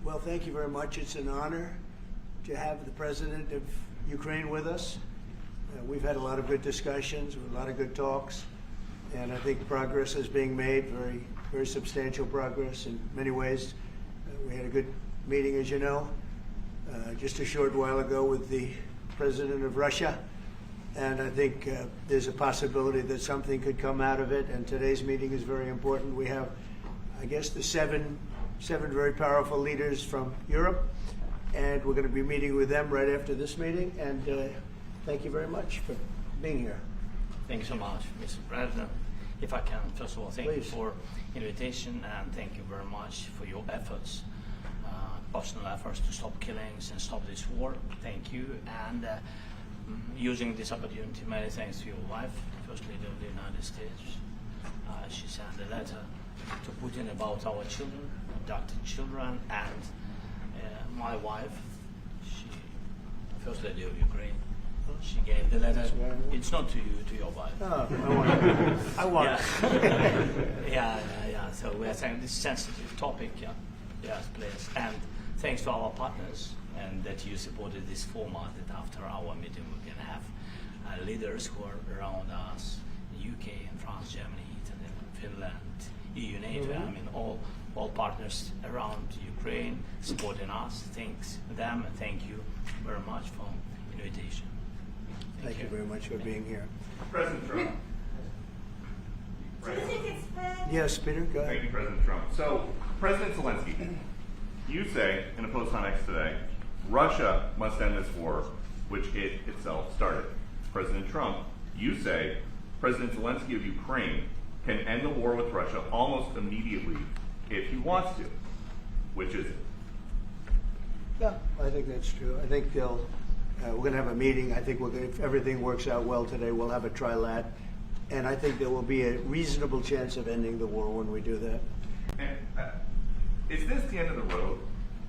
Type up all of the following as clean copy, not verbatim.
Well, thank you very much. It's an honor to have the President of Ukraine with us. We've had a lot of good discussions, a lot of good talks, and I think progress is being made, very substantial progress in many ways. We had a good meeting, as you know, just a short while ago with the President of Russia, and I think there's a possibility that something could come out of it, and today's meeting is very important. We have, I guess, the seven very powerful leaders from Europe, and we're going to be meeting with them right after this meeting, and thank you very much for being here. Thank you so much, Mr. President. If I can, first of all, thank Please. you for invitation, and thank you very much for your efforts, personal efforts to stop killings and stop this war. Thank you. And using this opportunity, many thanks to your wife, First Lady of the United States. She sent a letter to Putin about our children, adopted children, and my wife, First Lady of Ukraine. She gave the letter. It's not to you, to your wife. Oh, I want it. Yeah. So we are saying this sensitive topic. Yes, please. And thanks to our partners, and that you supported this format. That after our meeting we can have leaders who are around us, UK and France, Germany, Italy, Finland, EU, NATO. I mean, all partners around Ukraine supporting us. Thanks them, and thank you very much for invitation. Thank you very much for being here. President Trump. Yes, Peter, go ahead. Thank you, President Trump. So, President Zelensky, you say in a post on X today, Russia must end this war, which it itself started. President Trump, you say President Zelensky of Ukraine can end the war with Russia almost immediately if he wants to. Which is it? Yeah, I think that's true. I think we're going to have a meeting. I think if everything works out well today, we'll have a trilat. And I think there will be a reasonable chance of ending the war when we do that. And is this the end of the road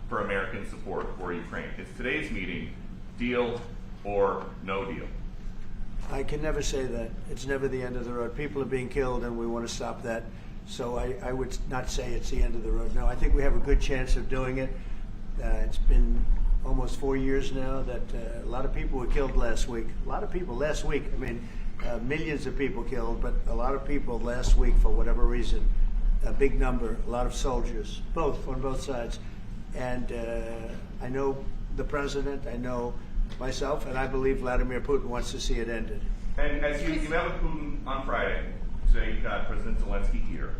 for American support for Ukraine? Is today's meeting deal or no deal? I can never say that. It's never the end of the road. People are being killed, and we want to stop that. So I would not say it's the end of the road. No, I think we have a good chance of doing it. It's been almost 4 years now that a lot of people were killed last week. A lot of people last week. I mean, millions of people killed, but a lot of people last week for whatever reason. A big number, a lot of soldiers, on both sides. And I know the president, I know myself, and I believe Vladimir Putin wants to see it ended. And as you met with Putin on Friday, today you've got President Zelensky here.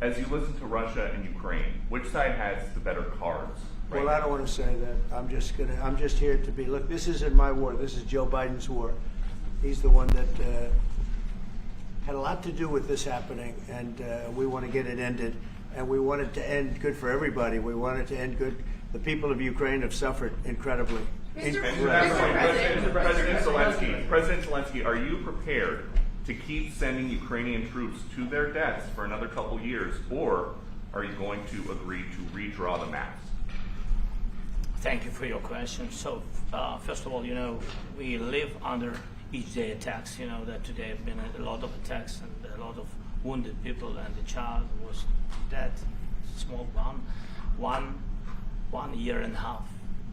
As you listen to Russia and Ukraine, which side has the better cards? Right Well, I don't want to say that. I'm just here to be. Look, this isn't my war. This is Joe Biden's war. He's the one that had a lot to do with this happening, and we want to get it ended. And we want it to end good for everybody. We want it to end good. The people of Ukraine have suffered incredibly. President Zelensky, are you prepared to keep sending Ukrainian troops to their deaths for another couple years, or are you going to agree to redraw the maps? Thank you for your question. So, first of all, we live under each day attacks. You know that today have been a lot of attacks and a lot of wounded people, and the child was dead, small one year and a half.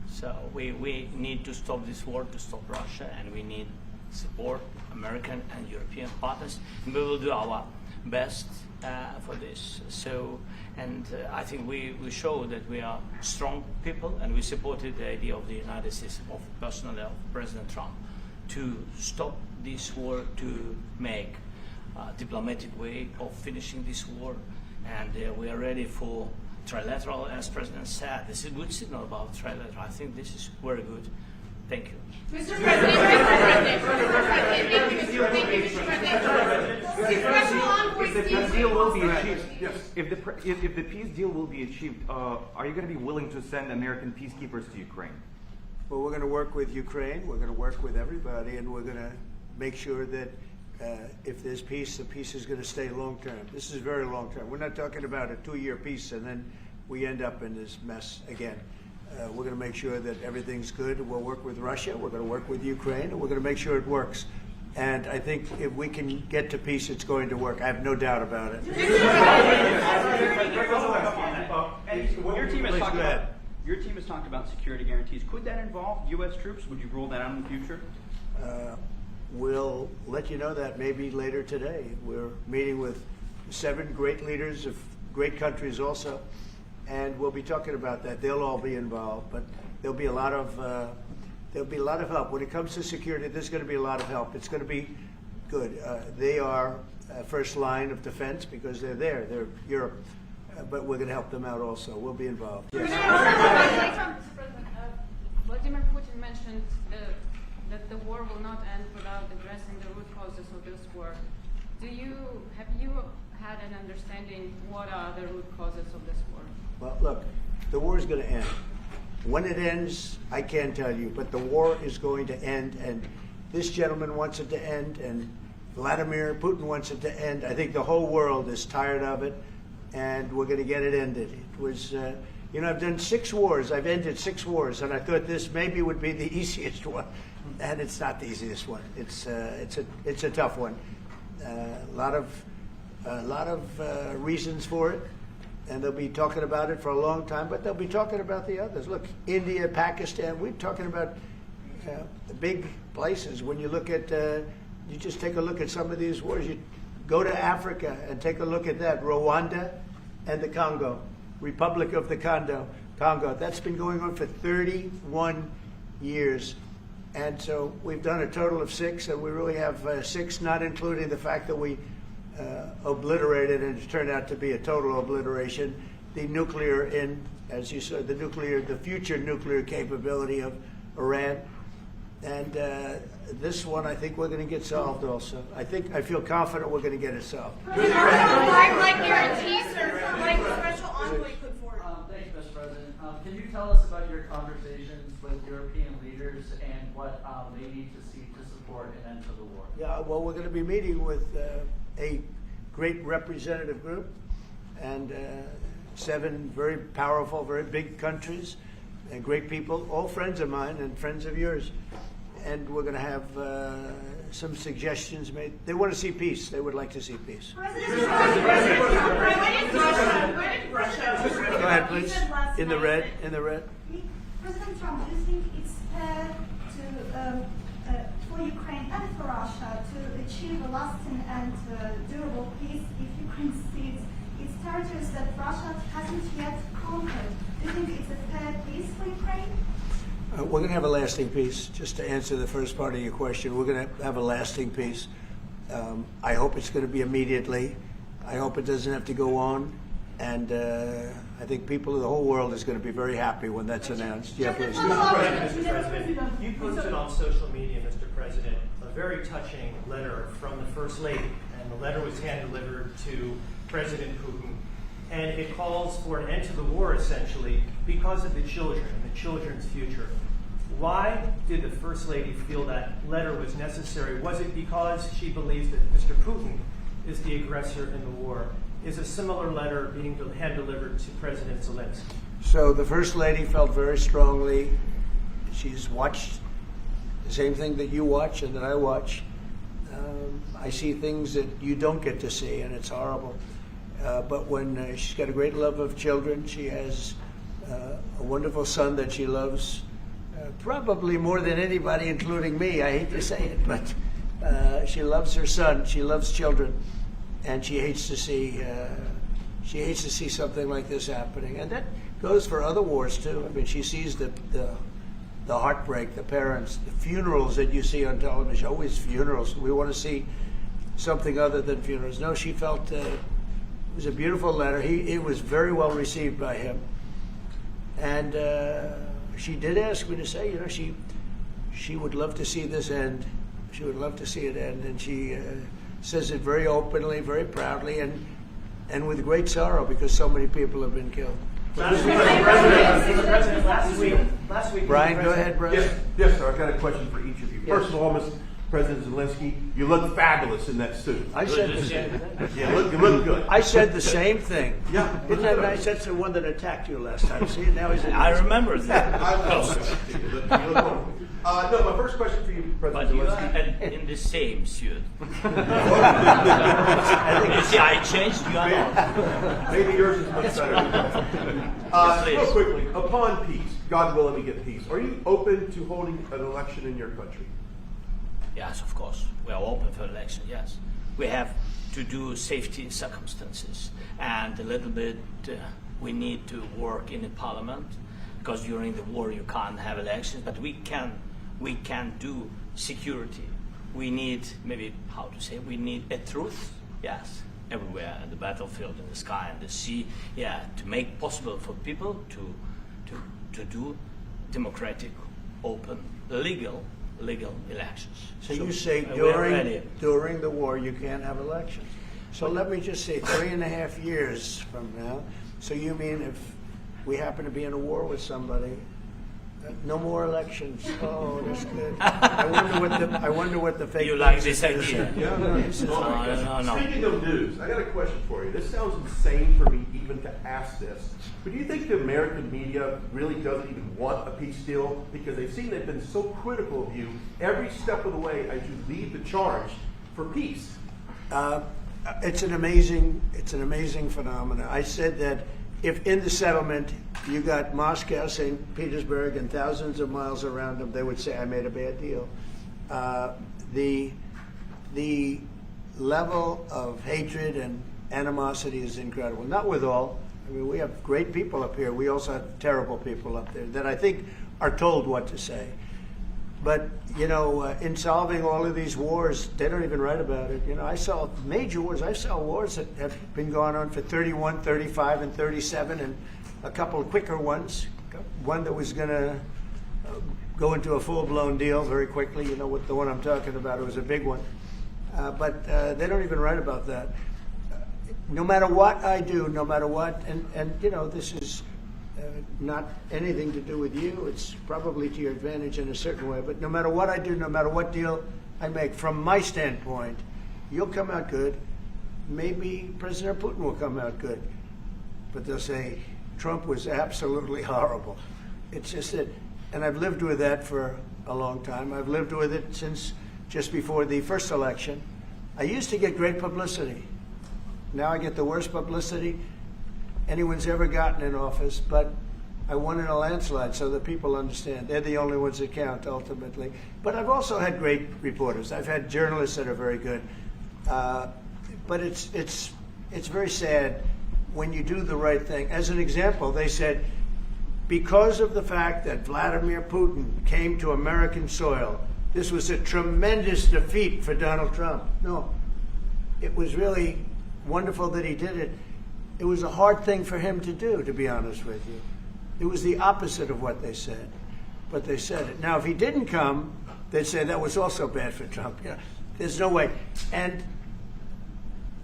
So we need to stop this war, to stop Russia, and we need support, American and European partners, and we will do our best for this. So, and I think we show that we are strong people, and we supported the idea of the United States, of personally of President Trump, to stop this war, to make a diplomatic way of finishing this war, and we are ready for trilateral, as President said. This is a good signal about trilateral. I think this is very good. Thank you. Mr. President, if the peace deal will be achieved, are you going to be willing to send American peacekeepers to Ukraine? Well, we're going to work with Ukraine. We're going to work with everybody, and we're going to make sure that if there's peace, the peace is going to stay long term. This is very long term. We're not talking about a 2-year peace and then we end up in this mess again. We're going to make sure that everything's good. We'll work with Russia. We're going to work with Ukraine, and we're going to make sure it works. And I think if we can get to peace, it's going to work. I have no doubt about it. When your team is talking about Your team has talked about security guarantees. Could that involve U.S. troops? Would you rule that out in the future? We'll let you know that maybe later today. We're meeting with 7 great leaders of great countries also, and we'll be talking about that. They'll all be involved, but there'll be a lot of help when it comes to security. There's going to be a lot of help. It's going to be good. They are first line of defense because they're there. They're Europe, but we're going to help them out also. We'll be involved. Yes. Mr. President, Vladimir Putin mentioned that the war will not end without addressing the root causes of this war. Have you had an understanding what are the root causes of this war? Well, look, the war is going to end. When it ends, I can't tell you, but the war is going to end, and this gentleman wants it to end, and Vladimir Putin wants it to end. I think the whole world is tired of it, and we're going to get it ended. It was, I've done 6 wars. I've ended 6 wars, and I thought this maybe would be the easiest one, and it's not the easiest one. It's a tough one. A lot of reasons for it, and they'll be talking about it for a long time. But they'll be talking about the others. Look, India, Pakistan. We're talking about the big places. When you look at, you just take a look at some of these wars. You go to Africa and take a look at that. Rwanda and the Congo, Republic of the Congo. That's been going on for 31 years. And so we've done a total of 6, and we really have 6, not including the fact that we obliterated, and it turned out to be a total obliteration, the nuclear, as you said, the future nuclear capability of Iran. And this one, I think we're going to get solved also. I feel confident we're going to get it solved. Like guarantees or like the special envoy put forward? Thanks, Mr. President. Can you tell us about your conversations with European leaders and what they need to see to support an end to the war? Yeah, well, we're going to be meeting with a great representative group and 7 very powerful, very big countries and great people, all friends of mine and friends of yours. And we're going to have some suggestions made. They want to see peace. They would like to see peace. Go ahead, please. In the red. President Trump, do you think it's fair for Ukraine and for Russia to achieve a lasting and durable peace if Ukraine cedes its territories that Russia hasn't yet conquered? Do you think it's a fair peace for Ukraine? We're going to have a lasting peace. Just to answer the first part of your question, we're going to have a lasting peace. I hope it's going to be immediately. I hope it doesn't have to go on. And I think people of the whole world is going to be very happy when that's announced. Yeah, please. Mr. President, you posted on social media, Mr. President, a very touching letter from the First Lady, and the letter was hand-delivered to President Putin, and it calls for an end to the war, essentially, because of the children and the children's future. Why did the First Lady feel that letter was necessary? Was it because she believes that Mr. Putin is the aggressor in the war? Is a similar letter being hand-delivered to President Zelensky? So the First Lady felt very strongly. She's watched the same thing that you watch and that I watch. I see things that you don't get to see, and it's horrible. But when she's got a great love of children, she has a wonderful son that she loves, probably more than anybody, including me. I hate to say it, but she loves her son. She loves children, and she hates to see something like this happening. And that goes for other wars too. I mean, she sees the heartbreak, the parents, the funerals that you see on television. Always funerals. We want to see something other than funerals. No, she felt. It was a beautiful letter. It was very well received by him. And she did ask me to say, she would love to see this end. She would love to see it end. And she says it very openly, very proudly, and with great sorrow because so many people have been killed. Mr. President, last week. Brian, go ahead, Brian. Yes, sir. I've got a question for each of you. Yes. First of all, President Zelensky. You look fabulous in that suit. I said the same thing. You look good. I said the same thing. Yeah. Isn't that nice? That's the one that attacked you last time. See, now he's in. I remember that. I love that. You look wonderful. No, my first question for you, But President you Zelensky. are in the same suit. I You think see, I changed. You are not. Maybe yours is much better. Yes, Real please. quickly, upon peace, God willing we get peace, are you open to holding an election in your country? Yes, of course. We are open for election, yes. We have to do safety circumstances. And a little bit, we need to work in the parliament, because during the war you can't have elections, but we can do security. We need, maybe, how to say, we need a truth, yes, everywhere, in the battlefield, in the sky, in the sea, yeah, to make possible for people to do democratic, open, legal elections. So you say we are ready. during the war you can't have elections. So let me just say 3.5 years from now. So you mean if we happen to be in a war with somebody, no more elections? Oh, that's good. I wonder what the fake. You like news this is. idea? No, this is No. Speaking of news, I got a question for you. This sounds insane for me even to ask this, but do you think the American media really doesn't even want a peace deal because they've seen they've been so critical of you every step of the way as you lead the charge for peace? It's an amazing phenomenon. I said that if in the settlement you got Moscow, St. Petersburg, and thousands of miles around them, they would say, I made a bad deal. The level of hatred and animosity is incredible. Not with all. I mean, we have great people up here. We also have terrible people up there that I think are told what to say. But, you know, in solving all of these wars, they don't even write about it. You know, I saw major wars. I saw wars that have been going on for 31, 35, and 37, and a couple of quicker ones. One that was going to go into a full-blown deal very quickly. You know what the one I'm talking about. It was a big one. But they don't even write about that. No matter what I do, no matter what, and you know, this is not anything to do with you. It's probably to your advantage in a certain way. But no matter what I do, no matter what deal I make, from my standpoint, you'll come out good. Maybe President Putin will come out good. But they'll say, Trump was absolutely horrible. It's just that, and I've lived with that for a long time. I've lived with it since just before the first election. I used to get great publicity. Now I get the worst publicity anyone's ever gotten in office, but I won in a landslide, so that people understand. They're the only ones that count, ultimately. But I've also had great reporters. I've had journalists that are very good. But it's very sad when you do the right thing. As an example, they said, because of the fact that Vladimir Putin came to American soil, this was a tremendous defeat for Donald Trump. No, it was really wonderful that he did it. It was a hard thing for him to do, to be honest with you. It was the opposite of what they said, but they said it. Now, if he didn't come, they'd say that was also bad for Trump. You know, there's no way. And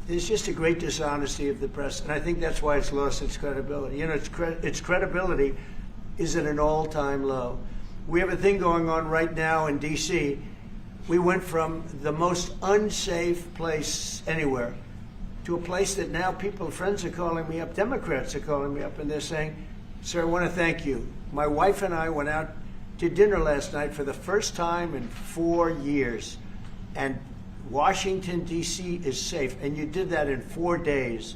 there's just a great dishonesty of the press, and I think that's why it's lost its credibility. You know, its credibility is at an all-time low. We have a thing going on right now in D.C. We went from the most unsafe place anywhere to a place that now friends are calling me up, Democrats are calling me up, and they're saying, sir, I want to thank you. My wife and I went out to dinner last night for the first time in 4 years, and Washington, D.C. is safe, and you did that in 4 days.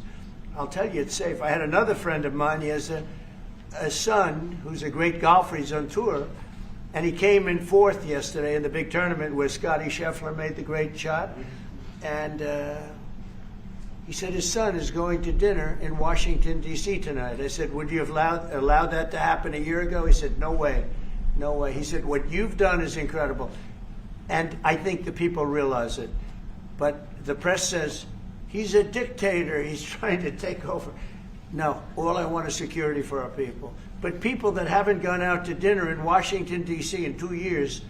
I'll tell you, it's safe. I had another friend of mine, he has a son who's a great golfer, he's on tour, and he came in fourth yesterday in the big tournament where Scotty Scheffler made the great shot, and he said his son is going to dinner in Washington, D.C. tonight. I said, would you have allowed that to happen a year ago? He said, no way, no way. He said, what you've done is incredible. And I think the people realize it. But the press says, he's a dictator, he's trying to take over. No, all I want is security for our people. But people that haven't gone out to dinner in Washington, D.C. in 2 years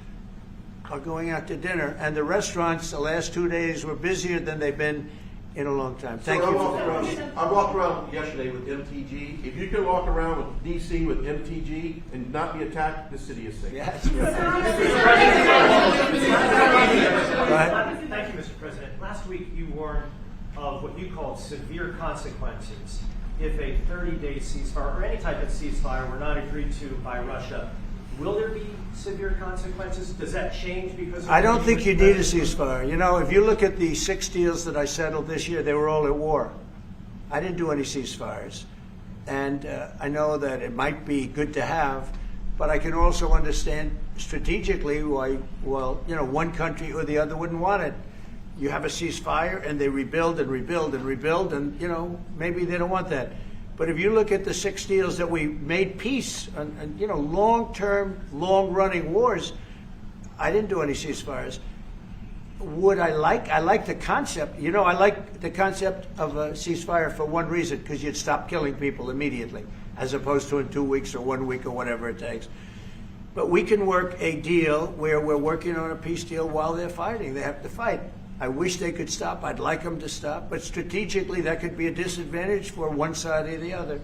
are going out to dinner. And the restaurants the last 2 days were busier than they've been in a long time. Thank you for that. I walked around yesterday with MTG. If you can walk around with DC with MTG and not be attacked, the city is safe. Yes. Go ahead. Thank you, Mr. President. Last week you warned of what you called severe consequences if a 30-day ceasefire or any type of ceasefire were not agreed to by Russia. Will there be severe consequences? Does that change because of I don't what think you were need a saying? ceasefire. You know, if you look at the 6 deals that I settled this year, they were all at war. I didn't do any ceasefires. And I know that it might be good to have, but I can also understand strategically why, well, you know, one country or the other wouldn't want it. You have a ceasefire and they rebuild and rebuild and rebuild, and, you know, maybe they don't want that. But if you look at the 6 deals that we made peace and you know, long-term, long-running wars, I didn't do any ceasefires. Would I like the concept. You know, I like the concept of a ceasefire for one reason, because you'd stop killing people immediately, as opposed to in 2 weeks or 1 week or whatever it takes. But we can work a deal where we're working on a peace deal while they're fighting. They have to fight. I wish they could stop. I'd like them to stop. But strategically, that could be a disadvantage for one side or the other.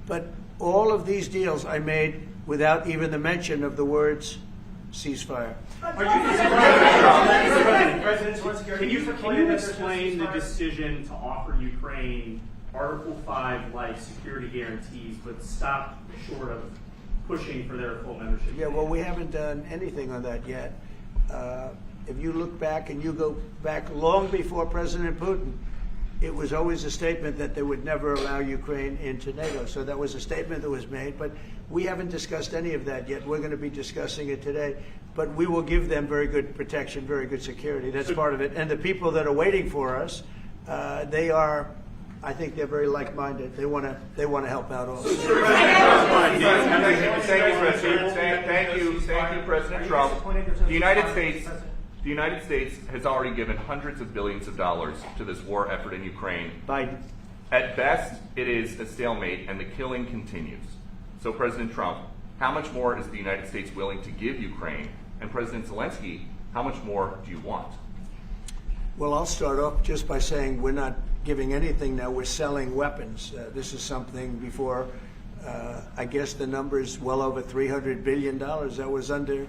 But all of these deals I made without even the mention of the words ceasefire. Can you explain the decision to offer Ukraine Article 5 like security guarantees, but stop short of pushing for their full membership? Yeah, well, we haven't done anything on that yet. If you look back and you go back long before President Putin, it was always a statement that they would never allow Ukraine into NATO. So that was a statement that was made, but we haven't discussed any of that yet. We're going to be discussing it today, but we will give them very good protection, very good security. That's part of it. And the people that are waiting for us, they are, I think they're very like-minded. They want to help out also. Thank you, President Trump. The United States has already given hundreds of billions of dollars to this war effort in Ukraine. Biden. At best, it is a stalemate, and the killing continues. So, President Trump, how much more is the United States willing to give Ukraine? And President Zelensky, how much more do you want? Well, I'll start off just by saying we're not giving anything now. We're selling weapons. This is something before, I guess the number is well over $300 billion. That was under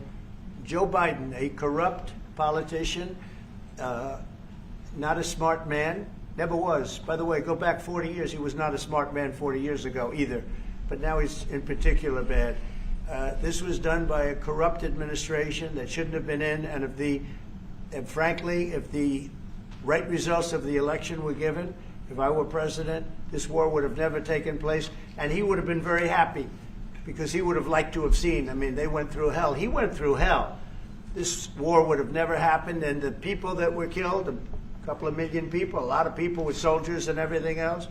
Joe Biden, a corrupt politician, not a smart man, never was. By the way, go back 40 years, he was not a smart man 40 years ago either, but now he's in particular bad. This was done by a corrupt administration that shouldn't have been in, and frankly, if the right results of the election were given, if I were president, this war would have never taken place, and he would have been very happy, because he would have liked to have seen. I mean, they went through hell. He went through hell. This war would have never happened, and the people that were killed, a couple of million people, a lot of people with soldiers and everything else,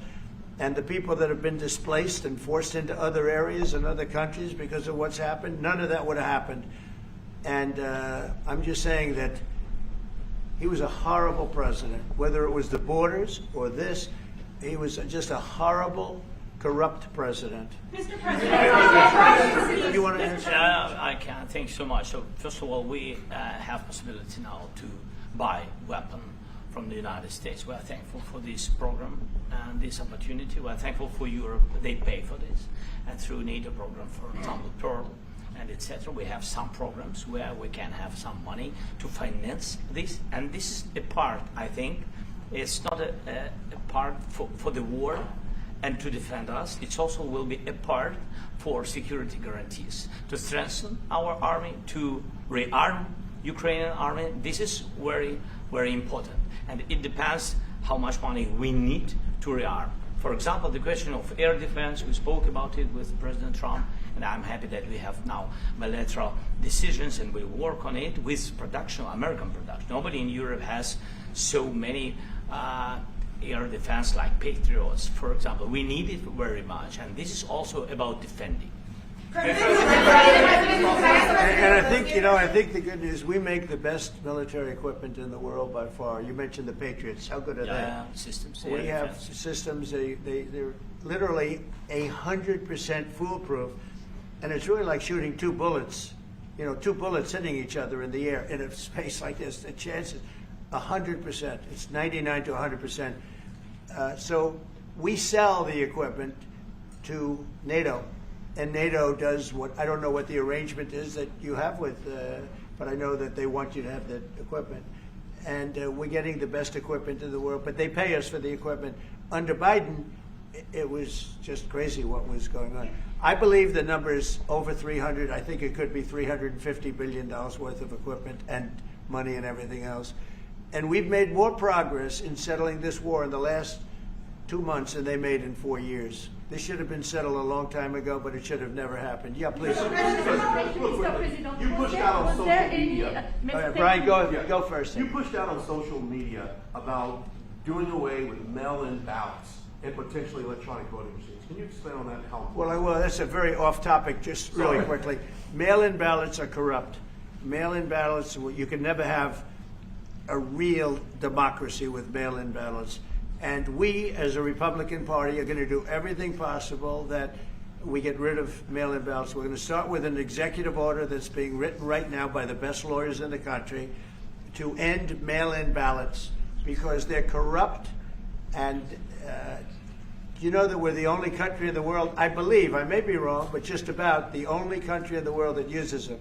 and the people that have been displaced and forced into other areas and other countries because of what's happened, none of that would have happened. And I'm just saying that he was a horrible president, whether it was the borders or this. He was just a horrible, corrupt president. Mr. President, You want to answer? I can. Thank you so much. So first of all, we have possibility now to buy weapon from the United States. We are thankful for this program and this opportunity. We are thankful for Europe. They pay for this. And through NATO program, for example, Pearl and etc., we have some programs where we can have some money to finance this. And this is a part, I think, it's not a part for the war and to defend us. It also will be a part for security guarantees, to strengthen our army, to rearm Ukrainian army. This is very, very important. And it depends how much money we need to rearm. For example, the question of air defense, we spoke about it with President Trump, and I'm happy that we have now bilateral decisions and we work on it with production, American production. Nobody in Europe has so many air defense like Patriots, for example. We need it very much, and this is also about defending. And I think, I think the good news, we make the best military equipment in the world by far. You mentioned the Patriots. How good are they? Systems. We have systems, they're literally 100% foolproof. And it's really like shooting 2 bullets, 2 bullets hitting each other in the air in a space like this. The chance is 100%. It's 99 to 100%. So we sell the equipment to NATO, and NATO does what, I don't know what the arrangement is that you have with, but I know that they want you to have the equipment. And we're getting the best equipment in the world, but they pay us for the equipment. Under Biden, it was just crazy what was going on. I believe the number is over 300. I think it could be $350 billion worth of equipment and money and everything else. And we've made more progress in settling this war in the last 2 months than they made in 4 years. This should have been settled a long time ago, but it should have never happened. Yeah, please. You pushed out on social media. All right, Brian, go first. You pushed out on social media about doing away with mail-in ballots and potentially electronic voting machines. Can you explain on that? How? Well, that's a very off-topic, just really quickly. Mail-in ballots are corrupt. Mail-in ballots, you can never have a real democracy with mail-in ballots. And we, as a Republican Party, are going to do everything possible that we get rid of mail-in ballots. We're going to start with an executive order that's being written right now by the best lawyers in the country to end mail-in ballots because they're corrupt. And you know that we're the only country in the world, I believe, I may be wrong, but just about the only country in the world that uses them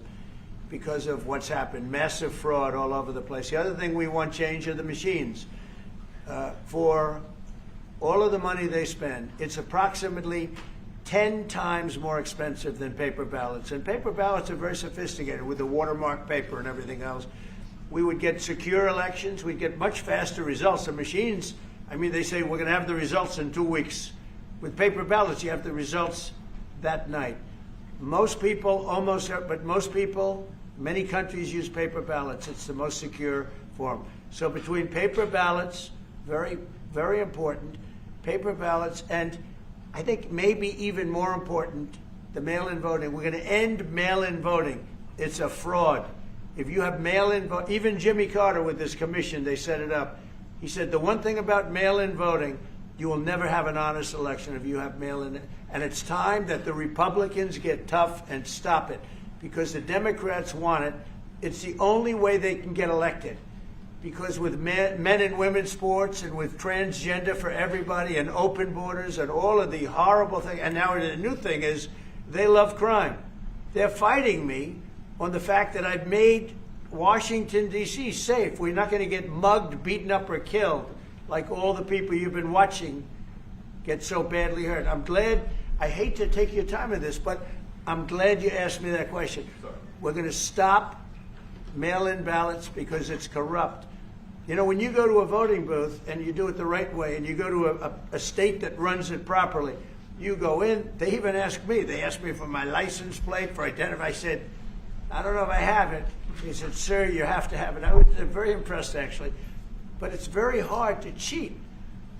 because of what's happened. Massive fraud all over the place. The other thing we want change are the machines. For all of the money they spend, it's approximately 10 times more expensive than paper ballots. And paper ballots are very sophisticated with the watermark paper and everything else. We would get secure elections. We'd get much faster results. The machines, I mean, they say we're going to have the results in 2 weeks. With paper ballots, you have the results that night. Most people, many countries use paper ballots. It's the most secure form. So between paper ballots, very, very important, paper ballots, and I think maybe even more important, the mail-in voting. We're going to end mail-in voting. It's a fraud. If you have mail-in vote, even Jimmy Carter with this commission, they set it up. He said the one thing about mail-in voting, you will never have an honest election if you have mail-in. And it's time that the Republicans get tough and stop it because the Democrats want it. It's the only way they can get elected. Because with men and women's sports and with transgender for everybody and open borders and all of the horrible things, and now the new thing is they love crime. They're fighting me on the fact that I've made Washington, D.C. safe. We're not going to get mugged, beaten up, or killed like all the people you've been watching get so badly hurt. I'm glad, I hate to take your time with this, but I'm glad you asked me that question. We're going to stop mail-in ballots because it's corrupt. You know, when you go to a voting booth and you do it the right way and you go to a state that runs it properly, you go in, they even ask me. They asked me for my license plate, for identity. I said, I don't know if I have it. He said, sir, you have to have it. I was very impressed, actually. But it's very hard to cheat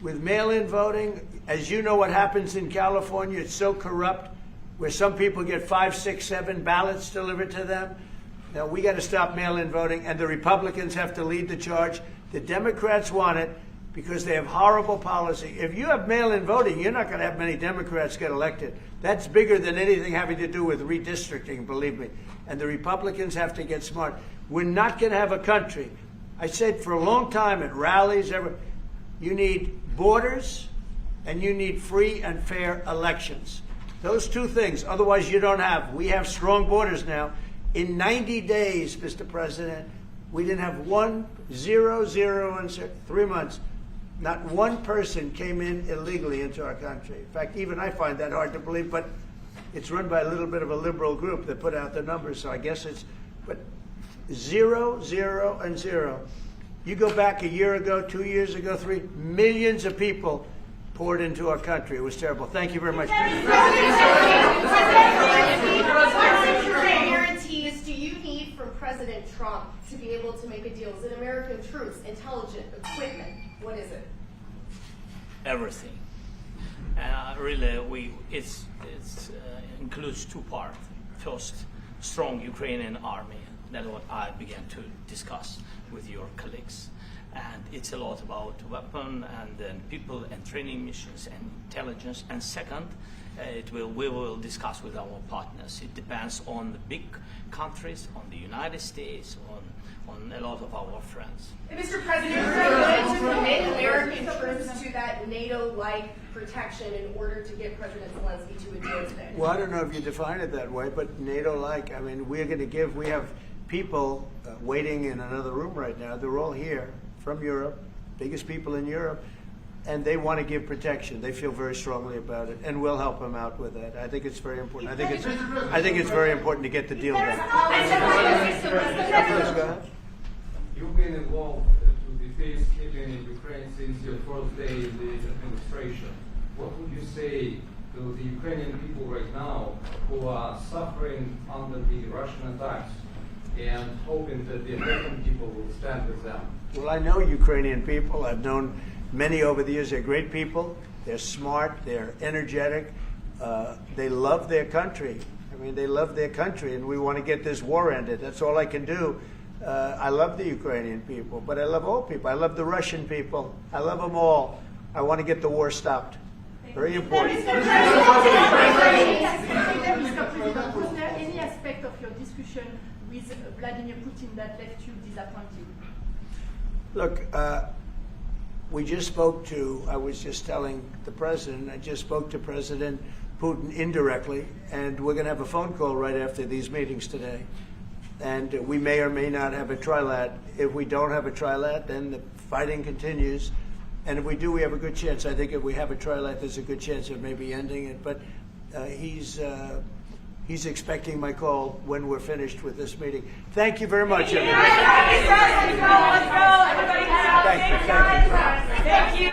with mail-in voting. As you know what happens in California, it's so corrupt, where some people get 5, 6, 7 ballots delivered to them. Now, we got to stop mail-in voting, and the Republicans have to lead the charge. The Democrats want it because they have horrible policy. If you have mail-in voting, you're not going to have many Democrats get elected. That's bigger than anything having to do with redistricting, believe me. And the Republicans have to get smart. We're not going to have a country. I said for a long time at rallies, you need borders and you need free and fair elections. Those two things. Otherwise, you don't have. We have strong borders now. In 90 days, Mr. President, we didn't have 0 in 3 months. Not one person came in illegally into our country. In fact, even I find that hard to believe, but it's run by a little bit of a liberal group that put out the numbers, so I guess it's, but 0, 0, and 0. You go back a year ago, 2 years ago, 3, millions of people poured into our country. It was terrible. Thank you very much. Guarantees do you need from President Trump to be able to make a deal? Is it American troops, intelligence, equipment? What is it? Everything. And really, it includes 2 parts. First, strong Ukrainian army. That's what I began to discuss with your colleagues. And it's a lot about weapon and then people and training missions and intelligence. And second, we will discuss with our partners. It depends on the big countries, on the United States, on a lot of our friends. Mr. President, are you willing to commit American troops to that NATO-like protection in order to get President Zelensky to a deal today? Well, I don't know if you define it that way, but NATO-like, I mean, we have people waiting in another room right now. They're all here from Europe, biggest people in Europe, and they want to give protection. They feel very strongly about it, and we'll help them out with that. I think it's very important. I think it's very important to get the deal done. Please go ahead. You've been involved to the peacekeeping in Ukraine since your first day in the administration. What would you say to the Ukrainian people right now who are suffering under the Russian attacks and hoping that the American people will stand with them? Well, I know Ukrainian people. I've known many over the years. They're great people. They're smart. They're energetic. They love their country. I mean, they love their country, and we want to get this war ended. That's all I can do. I love the Ukrainian people, but I love all people. I love the Russian people. I love them all. I want to get the war stopped. Very important. Mr. President, was there any aspect of your discussion with Vladimir Putin that left you disappointed? Look, we just spoke to, I was just telling the president, I just spoke to President Putin indirectly, and we're going to have a phone call right after these meetings today. And we may or may not have a trilat. If we don't have a trilat, then the fighting continues. And if we do, we have a good chance. I think if we have a trilat, there's a good chance of maybe ending it. But he's expecting my call when we're finished with this meeting. Thank you very much, everybody. Let's go. Everybody, Thank you.